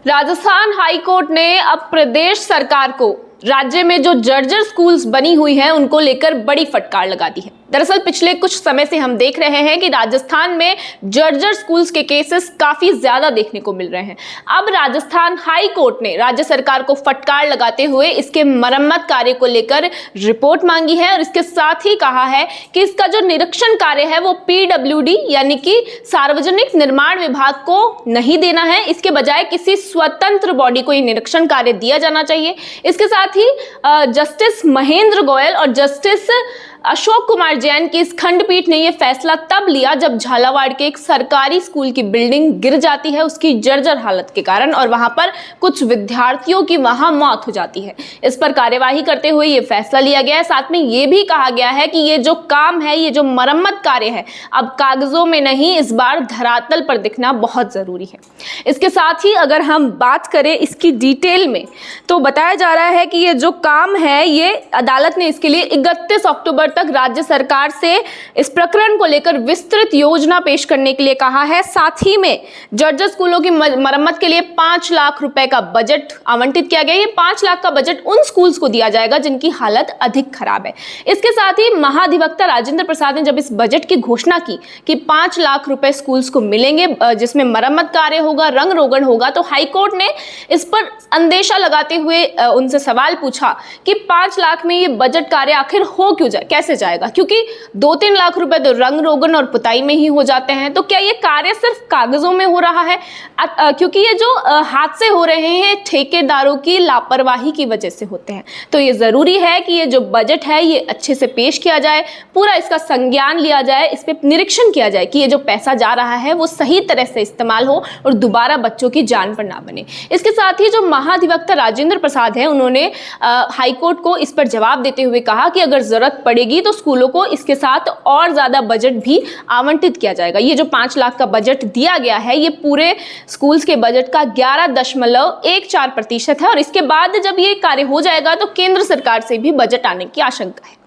Rajasthan high court ने अब प्रदेश सरकार को राज्य में जो जर्जर स्कूल्स बनी हुई हैं उनको लेकर बड़ी फटकार लगा दी है। दरअसल पिछले कुछ समय से हम देख रहे हैं कि राजस्थान में जर्जर स्कूल्स के केसेस काफी ज्यादा देखने को मिल रहे हैं। अब राजस्थान हाई कोर्ट ने राज्य सरकार को फटकार लगाते हुए इसके मरम्मत कार्य को लेकर रिपोर्ट मांगी है और इसके साथ ही कहा है कि इसका जो निरीक्षण कार्य है वो PWD यानी कि सार्वजनिक निर्माण विभाग को नहीं देना है, इसके बजाय किसी स्वतंत्र बॉडी को ये निरीक्षण कार्य दिया जाना चाहिए। इसके साथ ही जस्टिस महेंद्र गोयल और जस्टिस अशोक कुमार जैन की इस खंडपीठ ने यह फैसला तब लिया जब झालावाड़ के एक सरकारी स्कूल की बिल्डिंग गिर जाती है उसकी जर्जर हालत के कारण और वहां पर कुछ विद्यार्थियों की वहां मौत हो जाती है। इस पर कार्यवाही करते हुए यह फैसला लिया गया है। साथ में यह भी कहा गया है कि ये जो काम है, ये जो मरम्मत कार्य है, अब कागजों में नहीं, इस बार धरातल पर दिखना बहुत जरूरी है। इसके साथ ही अगर हम बात करें इसकी डिटेल में तो बताया जा रहा है कि ये जो काम है ये अदालत ने इसके लिए 31 अक्टूबर तक राज्य सरकार से इस प्रकरण को लेकर विस्तृत योजना पेश करने के लिए कहा है। साथ ही में जर्जर स्कूलों की मरम्मत के लिए 5 लाख रुपए का बजट आवंटित किया गया। ये 5 लाख का बजट उन स्कूल्स को दिया जाएगा जिनकी हालत अधिक खराब है। इसके साथ ही महाधिवक्ता राजेंद्र प्रसाद ने जब इस बजट की घोषणा की कि 5 लाख रुपए स्कूल्स को मिलेंगे जिसमें मरम्मत कार्य होगा, रंग रोगन होगा, तो हाईकोर्ट ने इस पर अंदेशा लगाते हुए उनसे सवाल पूछा कि 5 लाख में ये बजट कार्य आखिर हो क्यों जाए, कैसे जाएगा, क्योंकि 2-3 लाख रुपए तो रंग रोगन और पुताई में ही हो जाते हैं। तो क्या ये कार्य सिर्फ कागजों में हो रहा है? क्योंकि ये जो हादसे हो रहे हैं ठेकेदारों की लापरवाही की वजह से होते हैं। तो ये जरूरी है कि ये जो बजट है ये अच्छे से पेश किया जाए, पूरा इसका संज्ञान लिया जाए, इस पे निरीक्षण किया जाए कि ये जो पैसा जा रहा है वो सही तरह से इस्तेमाल हो और दोबारा बच्चों की जान पर ना बने। इसके साथ ही जो महाधिवक्ता राजेंद्र प्रसाद है उन्होंने हाईकोर्ट को इस पर जवाब देते हुए कहा कि अगर जरूरत पड़ेगी तो स्कूलों को इसके साथ और ज्यादा बजट भी आवंटित किया जाएगा। ये जो 5 लाख का बजट दिया गया है ये पूरे स्कूल्स के बजट का 11.14% है और इसके बाद जब ये कार्य हो जाएगा तो केंद्र सरकार से भी बजट आने की आशंका है।